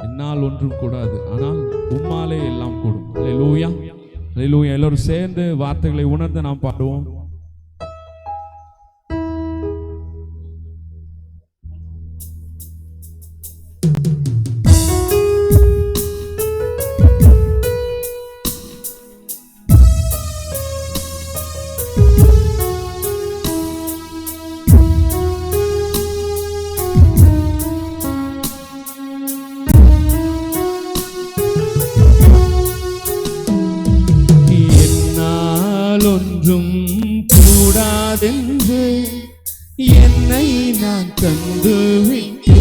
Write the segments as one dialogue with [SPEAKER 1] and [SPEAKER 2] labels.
[SPEAKER 1] என்னால் ஒன்றும் கூடாது, ஆனால் உம்மாலே எல்லாம் கூடும். அல்லேலூயா, அல்லேலூயா. எல்லாரும் சேர்ந்து வார்த்தைகளை உணர்ந்து நாம் பாடுவோம். ஒன்றும் கூடாதென்று என்னை நான் தந்து விட்டேன்.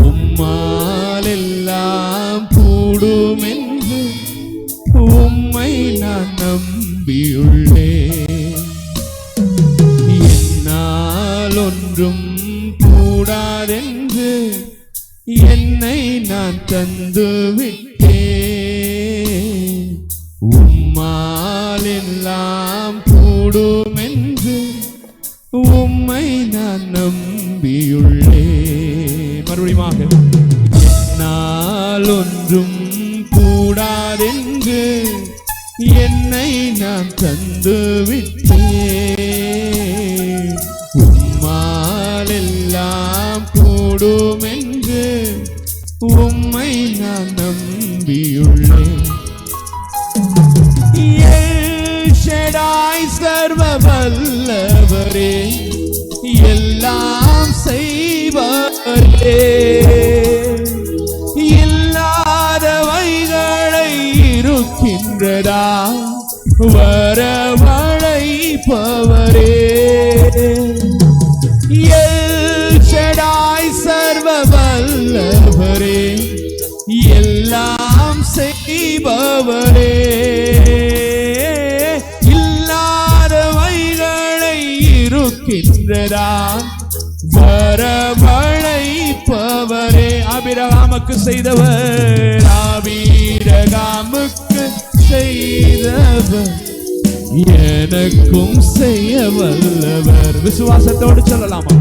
[SPEAKER 1] உம்மால் எல்லாம் கூடும் என்று உம்மை நான் நம்பியுள்ளேன். என்னால் ஒன்றும் கூடாதென்று என்னை நான் தந்து விட்டேன். உம்மால் எல்லாம் கூடும் என்று உம்மை நான் நம்பியுள்ளேன். மறுபடியும் என்னால் ஒன்றும் கூடாதென்று என்னை நான் தந்து விட்டேன். உம்மால் எல்லாம் கூடும் என்று உம்மை நான் நம்பியுள்ளேன். சர்வ வல்லவரே, எல்லாம் செய்வரே, இல்லாதவைகளை இருக்கின்றதா வரவழைப்பவரே. எல் ஷடாய் சர்வ வல்லவரே, எல்லாம் செய்பவரே, வரவழைப்பவரே. ஆபிரகாமுக்கு செய்தவர், ஆபிரகாமுக்கு செய்தவர் எனக்கும் செய்ய வல்லவர். விசுவாசத்தோடு சொல்லலாமா?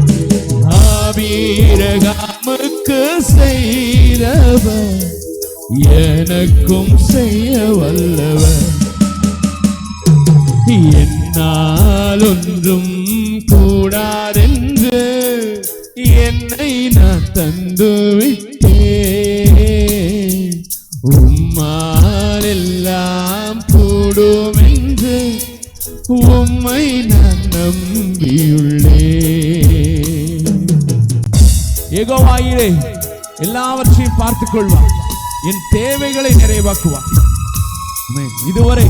[SPEAKER 1] ஆபிரகாமுக்கு செய்தவர் எனக்கும் செய்ய வல்லவர். என்னால் ஒன்றும் கூடாதென்று என்னை நான் தந்து விட்டேன். உம்மால் எல்லாம் கூடும் என்று உம்மை நான் நம்பியுள்ளேன். யெகோவா ஈரே எல்லாவற்றையும் பார்த்துக் கொள்வார், என் தேவைகளை நிறைவாக்குவார். இதுவரை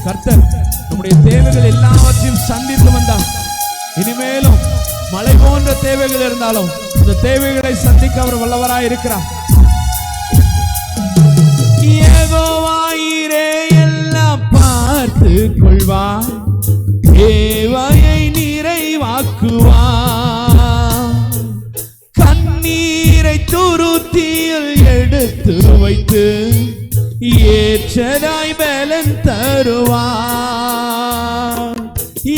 [SPEAKER 1] கர்த்தர் நம்முடைய தேவைகள் எல்லாவற்றையும் சந்தித்து வந்தார். இனிமேலும் மலை போன்ற தேவைகள் இருந்தாலும் அந்த தேவைகளை சந்திக்க அவர் வல்லவராய் இருக்கிறார். யெகோவா ஈரே எல்லாம் பார்த்து கொள்வார், தேவையை நிறைவாக்குவார். கண்ணீரை துருத்தியில் எடுத்து வைத்து ஏற்றதாய் பலன் தருவார்.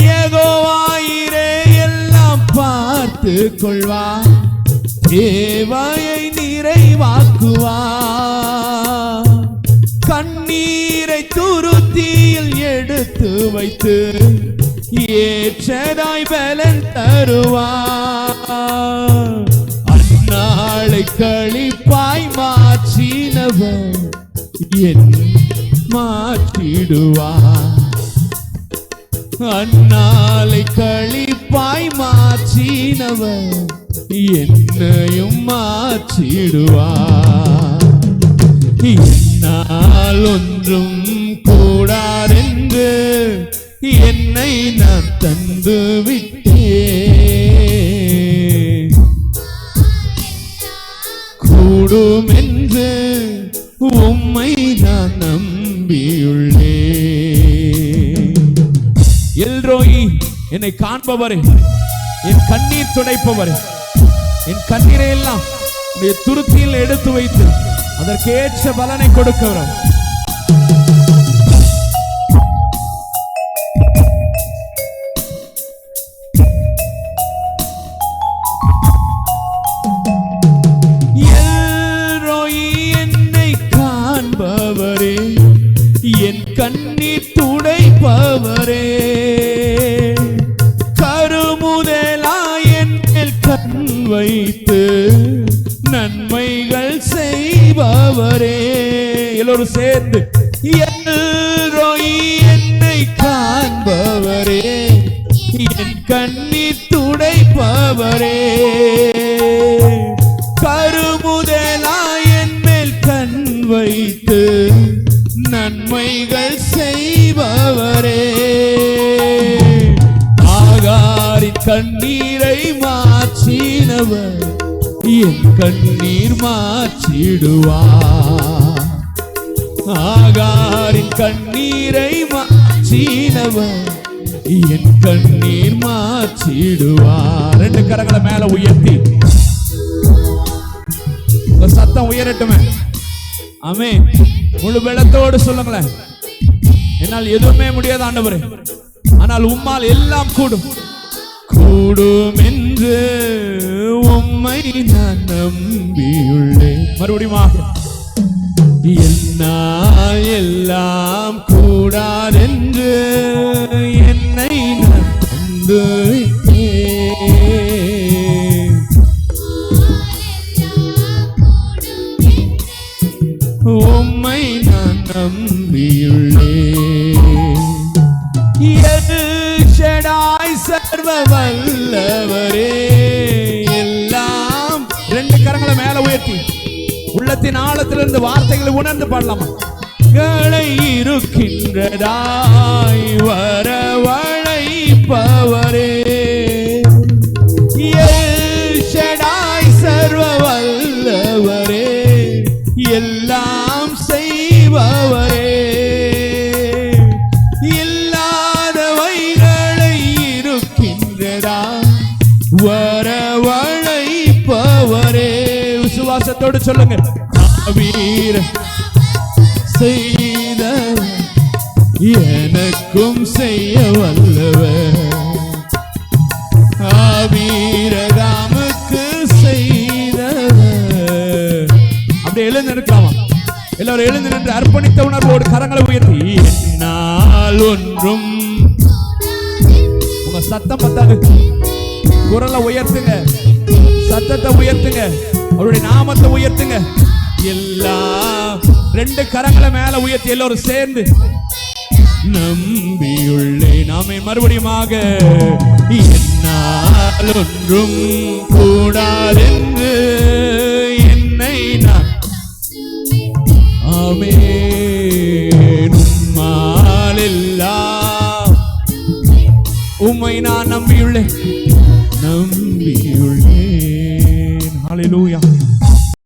[SPEAKER 1] யெகோவா ஈரே எல்லாம் பார்த்து கொள்வார், தேவையை நிறைவாக்குவார். கண்ணீரை துருத்தியில் எடுத்து வைத்து ஏற்றதாய் பலன் தருவார். அந்நாளை களிப்பாய் மாற்றினவர் என் மாற்றிடுவார். அந்நாளை களிப்பாய் மாற்றினவர் என்னையும் மாற்றிடுவார். என்னால் ஒன்றும் கூடாதென்று என்னை நான் தந்து விட்டேன். கூடும் என்று உம்மை நான் நம்பியுள்ளேன். எல்ரோயி, என்னை காண்பவரே, என் கண்ணீர் துடைப்பவரே, என் கண்ணீரை எல்லாம் உடைய துருத்தியில் எடுத்து வைத்து அதற்கேற்ற பலனை கொடுக்கிறோம். வைத்து நன்மைகள் செய்பவரே. எல்லோரும் சேர்ந்து எல்ரோய் என்னை காண்பவரே, என் கண்ணீர் துடைப்பவரே, கருமுதலாய் என் மேல் கண் வைத்து நன்மைகள் செய்பவரே. ஆகாரின் கண்ணீரை மாற்றினவர் என் கண்ணீர் மாற்றிடுவார். ஆகாரின் கண்ணீரை மாற்றினவர் என் கண்ணீர் மாற்றிடுவார். ரெண்டு கரங்களை மேல உயர்த்தி சத்தம் உயரட்டுமே. ஆமென். முழு பலத்தோடு சொல்லுங்களேன். என்னால் எதுவுமே முடியாது ஆண்டவரே, ஆனால் உம்மால் எல்லாம் கூடும். கூடும் என்று உம்மை நான் நம்பியுள்ளேன். மறுபடியும் என்னால் எல்லாம் கூடாதென்று என்னை நான் உம்மை நான் நம்பியுள்ளேன். எல்ஷடாய் சர்வ வல்லவரே, எல்லாம் ரெண்டு கரங்களை மேல உயர்த்தி உள்ளத்தின் ஆழத்திலிருந்து வார்த்தைகளை உணர்ந்து பாடலாமா? களை இருக்கின்றதாய் வரவழைப்பவரே, எல்ஷடாய் சர்வ வல்லவரே, எல்லாம் செய்பவரே, இல்லாதவைகளை இருக்கின்றதா வரவழைப்பவரே. விசுவாசத்தோடு சொல்லுங்க. வீர செய்த எனக்கும் செய்ய வல்லவர், ஆவீரகாமுக்கு செய்தவர். அப்படி எழுந்து நிற்கலாமா? எல்லாரும் எழுந்து நின்று அர்ப்பணித்த உணர்வோடு கரங்களை உயர்த்தி என்னால் ஒன்றும். உங்க சத்தம் பத்தாது, குரலை உயர்த்துங்க, சத்தத்தை உயர்த்துங்க, அவருடைய நாமத்தை உயர்த்துங்க. எல்லாம் ரெண்டு கரங்களை மேல உயர்த்தி எல்லோரும் சேர்ந்து நம்பியுள்ளேன். நாமே மறுபடியுமாக என்னால் ஒன்றும் கூடாதென்று என்னை நான் ஆமென். உம்மால் எல்லாம் உம்மை நான் நம்பியுள்ளேன்.